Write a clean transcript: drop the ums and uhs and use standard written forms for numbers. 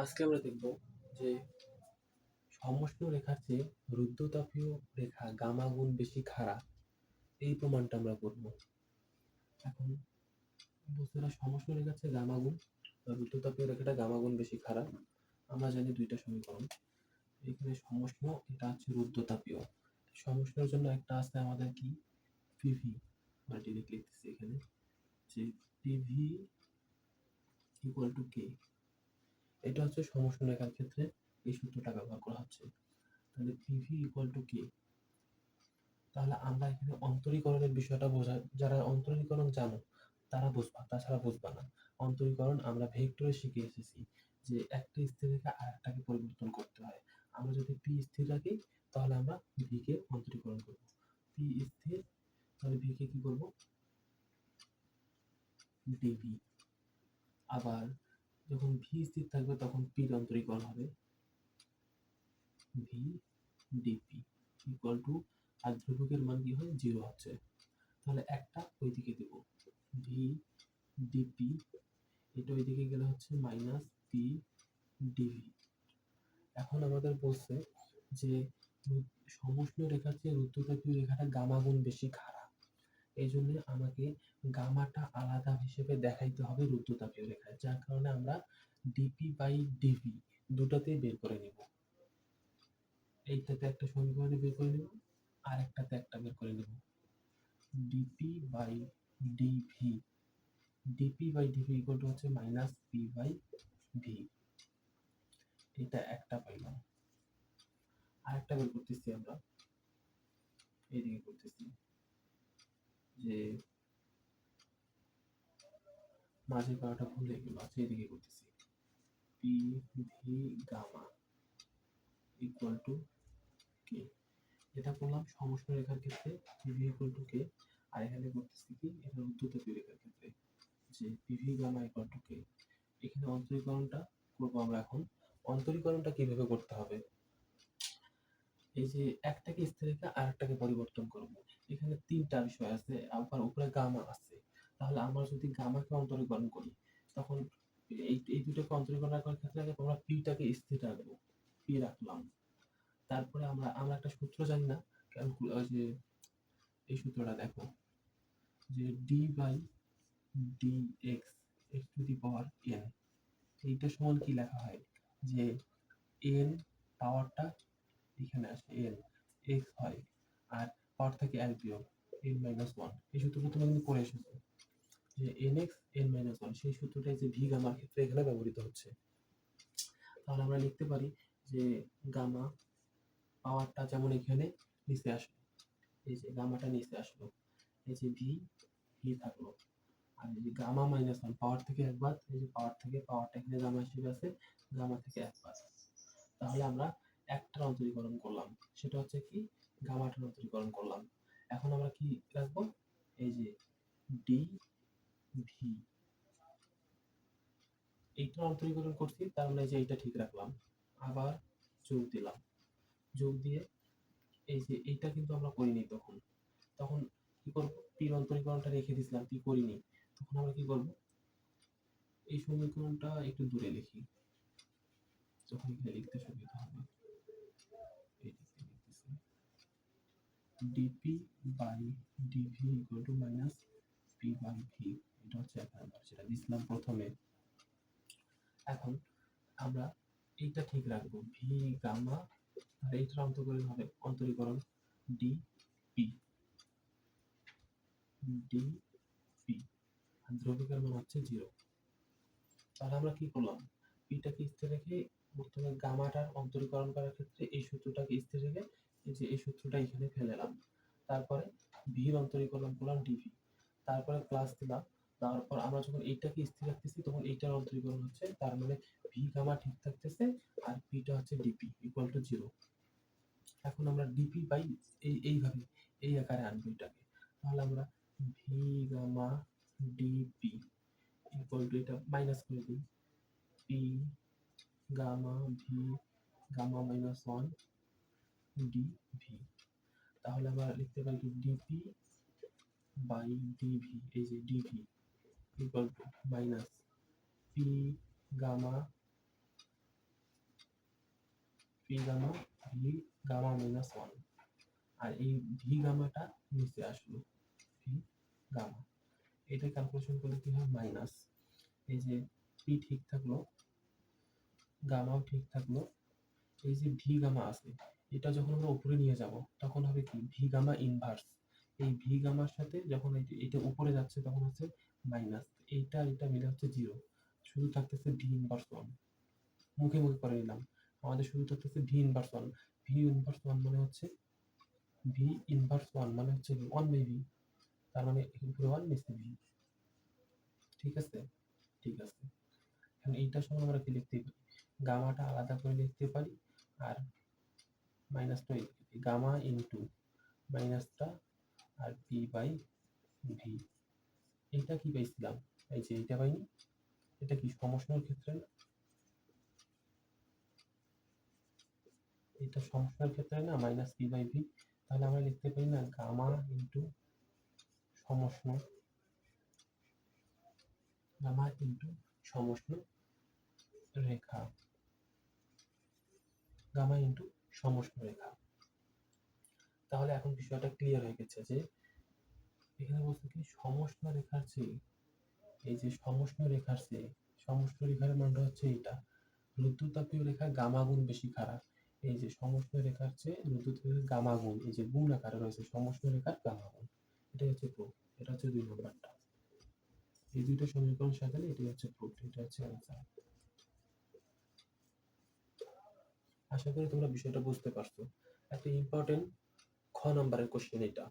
আজকে আমরা দেখব যে সমষ্ণ রেখার চেয়ে রুদ্ধতাপীয় রেখা গামা গুণ বেশি খাড়া, এই প্রমাণটা আমরা করব। এখন বস্তুটা সমষ্ণ রেখার চেয়ে গামা গুণ রুদ্ধতাপীয় রেখাটা গামা গুণ বেশি খাড়া। আমরা জানি দুইটা সমীকরণ। এখানে সমষ্ণ, এটা হচ্ছে রুদ্ধতাপীয়। সমষ্ণের জন্য একটা আছে আমাদের কি পিভি, আমরা ডিরেক্ট লিখতেছি এখানে যে পিভি ইকুয়াল টু কে। এটা হচ্ছে সমষ্ণ রেখার ক্ষেত্রে এই সূত্রটা ব্যবহার করা হচ্ছে। তাহলে পিভি ইকুয়াল টু কে। তাহলে আমরা এখানে অন্তরীকরণের বিষয়টা বোঝা, যারা অন্তরীকরণ জানো তারা বুঝবা, তাছাড়া বুঝবা না। অন্তরীকরণ আমরা ভেক্টরে শিখে এসেছি যে একটা স্থির রেখা আরেকটাকে পরিবর্তন করতে হয়। আমরা যদি পি স্থির রাখি তাহলে আমরা ভি কে অন্তরীকরণ করব। পি স্থির, তাহলে ভি কে কি করব, ডিভি। আবার যখন ভি স্থির থাকবে তখন পির অন্তরীকরণ হবে ভি ডিপি ইকুয়াল টু, আর ধ্রুবকের মান কি হয়, 0 হচ্ছে। তাহলে একটা ওইদিকে দেব, ভি ডিপি, এটা ওইদিকে গেলে হচ্ছে মাইনাস পি ডিভি। এখন আমাদের বলছে যে সমষ্ণ রেখার চেয়ে রুদ্ধতাপীয় রেখাটা গামা গুণ বেশি খাড়া, এই জন্য আমাকে গামাটা আলাদা হিসেবে দেখাইতে হবে রুদ্ধতাপীয় রেখায়, যার কারণে আমরা ডিপি বাই ডিভি দুটাতেই বের করে নিব। এইটাতে একটা সমীকরণে বের করে নেব, আর একটাতে একটা বের করে নেব। DP by DV, DP by DV equal to হচ্ছে মাইনাস পি বাই ভি। এটা একটা পাইলাম। আর একটা বের করতেছি আমরা, এইদিকে করতেছি যে মাঝে করাটা ভুল হয়ে গেল। আচ্ছা, এইদিকে করতেছি P V gamma equal to K. এটা করলাম সমষ্ণ রেখার ক্ষেত্রে পিভি ইকুয়াল টু কে। আর এখানে করতেছি কি, এটা রুদ্ধতাপীয় রেখার ক্ষেত্রে যে PV gamma equal to K. এখানে অন্তরীকরণটা করবো আমরা। এখন অন্তরীকরণটা কিভাবে করতে হবে, এই যে একটাকে স্থির রেখে আরেকটাকে পরিবর্তন করব, এখানে তিনটা বিষয় আছে, আবার উপরে গামা আছে। তাহলে আমরা যদি গামাকে অন্তরীকরণ করি তখন এই এই দুটোকে অন্তরীকরণ করার ক্ষেত্রে আগে আমরা পিটাকে স্থির রাখবো, পি রাখলাম। তারপরে আমরা আমরা একটা সূত্র জানি না, যে এই সূত্রটা দেখো যে D by D X X to the power N, এইটা সমান কি লেখা হয় যে এন পাওয়ারটা এখানে আসে এন এক্স হয়, আর পাওয়ার থেকে এক বিয়োগ এন মাইনাস ওয়ান। এই সূত্রটা তুমি কিন্তু পড়ে এসেছো যে N x N minus one, সেই সূত্রটাই যে ভি গামার ক্ষেত্রে এখানে ব্যবহৃত হচ্ছে। তাহলে আমরা লিখতে পারি যে গামা পাওয়ারটা যেমন এখানে নিচে আসলো, এই যে গামাটা নিচে আসলো, এই যে ভি ভি থাকলো, আর এই যে গামা মাইনাস ওয়ান পাওয়ার থেকে একবার, এই যে পাওয়ার থেকে পাওয়ারটা এখানে গামা হিসেবে আছে, গামা থেকে একবার। তাহলে আমরা একটার অন্তরীকরণ করলাম, সেটা হচ্ছে কি গামাটার অন্তরীকরণ করলাম। এখন আমরা কি রাখবো, এই যে ডি ভি, এইটার অন্তরীকরণ করছি, তার মানে যে এইটা ঠিক রাখলাম। আবার যোগ দিলাম, যোগ দিয়ে এই যে এইটা কিন্তু আমরা করিনি, তখন তখন কি করবো, পির অন্তরীকরণটা রেখে দিছিলাম, পি করিনি, তখন আমরা কি করবো, এই সমীকরণটা একটু দূরে লিখি, তখন এখানে লিখতে সুবিধা হবে। DP by DV equal to minus P by V, এটা হচ্ছে এক নাম্বার, যেটা দিছিলাম প্রথমে। এখন আমরা এইটা ঠিক রাখবো, ভি গামা, আর এইটার অন্তরীকরণ হবে অন্তরীকরণ ডি পি, ডি পি, আর ধ্রুবকের মান হচ্ছে 0। তাহলে আমরা কি করলাম, পিটাকে স্থির রেখে প্রথমে গামাটার অন্তরীকরণ করার ক্ষেত্রে এই সূত্রটাকে স্থির রেখে এই যে এই সূত্রটা এখানে ফেলেলাম, তারপরে ভির অন্তরীকরণ করলাম ডিভি, তারপরে প্লাস দিলাম। তারপর আমরা যখন এইটাকে স্থির রাখতেছি তখন এইটার অন্তরীকরণ হচ্ছে, তার মানে ভি গামা ঠিক থাকতেছে, আর পিটা হচ্ছে ডিপি ইকুয়াল টু 0। এখন আমরা ডিপি বাই এইভাবে এই আকারে আনবো এটাকে। তাহলে আমরা V gamma DP equal to, এটা মাইনাস করে দিই, P gamma V gamma minus one D V. তাহলে আমরা লিখতে পারি কি ডিপি বাই ডিভি, এই যে dv equal to minus P gamma P gamma V gamma minus one, আর এই ভি গামাটা নিচে আসলো, ভি গামা, এটা ক্যালকুলেশন করলে কি হয় মাইনাস, এই যে পি ঠিক থাকলো, গামাও ঠিক থাকলো, এই যে ভি গামা আছে এটা যখন আমরা উপরে নিয়ে যাব তখন হবে কি ভি গামা ইনভার্স, এই ভি গামার সাথে যখন এটা উপরে যাচ্ছে তখন হচ্ছে মাইনাস, এইটা এটা মিলে হচ্ছে জিরো, শুধু থাকতেছে ভি ইনভার্স ওয়ান, মুখে মুখে করে নিলাম, আমাদের শুধু থাকতেছে V inverse one, V inverse one মানে হচ্ছে ভি ইনভার্স ওয়ান মানে হচ্ছে ওয়ান বাই ভি, তার মানে উপরে ওয়ান নিচে ভি, ঠিক আছে, ঠিক আছে। এখন এইটার সময় আমরা কি লিখতে পারি, গামাটা আলাদা করে লিখতে পারি, আর মাইনাসটা গামা ইন্টু মাইনাসটা আর পি বাই ভি, এইটা কি পাইছিলাম, এই যে এইটা পাইনি, এটা কি সমষ্ণর ক্ষেত্রে না, এটা সমষ্ণর ক্ষেত্রে না মাইনাস পি বাই ভি, তাহলে আমরা লিখতে পারি না গামা ইন্টু সমষ্ণ, গামা ইন্টু সমষ্ণ রেখা, গামা ইন্টু সমষ্ণ রেখা। তাহলে এখন বিষয়টা ক্লিয়ার হয়ে গেছে যে এখানে বলছে কি সমষ্ণ রেখার চেয়ে, এই যে সমষ্ণ রেখার চেয়ে, সমষ্ণ রেখার মানটা হচ্ছে এটা, রুদ্ধতাপীয় রেখা গামা গুণ বেশি খারাপ, এই যে সমষ্ণ রেখার চেয়ে রুদ্ধতাপীয় গামা গুণ, এই যে গুণ আকারে রয়েছে সমষ্ণ রেখার গামা গুণ, এটা হচ্ছে প্রুফ, এটা হচ্ছে 2 নম্বরটা, এই দুইটা সমীকরণ সাজালে এটাই হচ্ছে প্রুফ, এটা হচ্ছে অ্যান্সার। আশা করি তোমরা বিষয়টা বুঝতে পারছো। একটা ইম্পর্টেন্ট খ নাম্বারের কোশ্চেন এটা।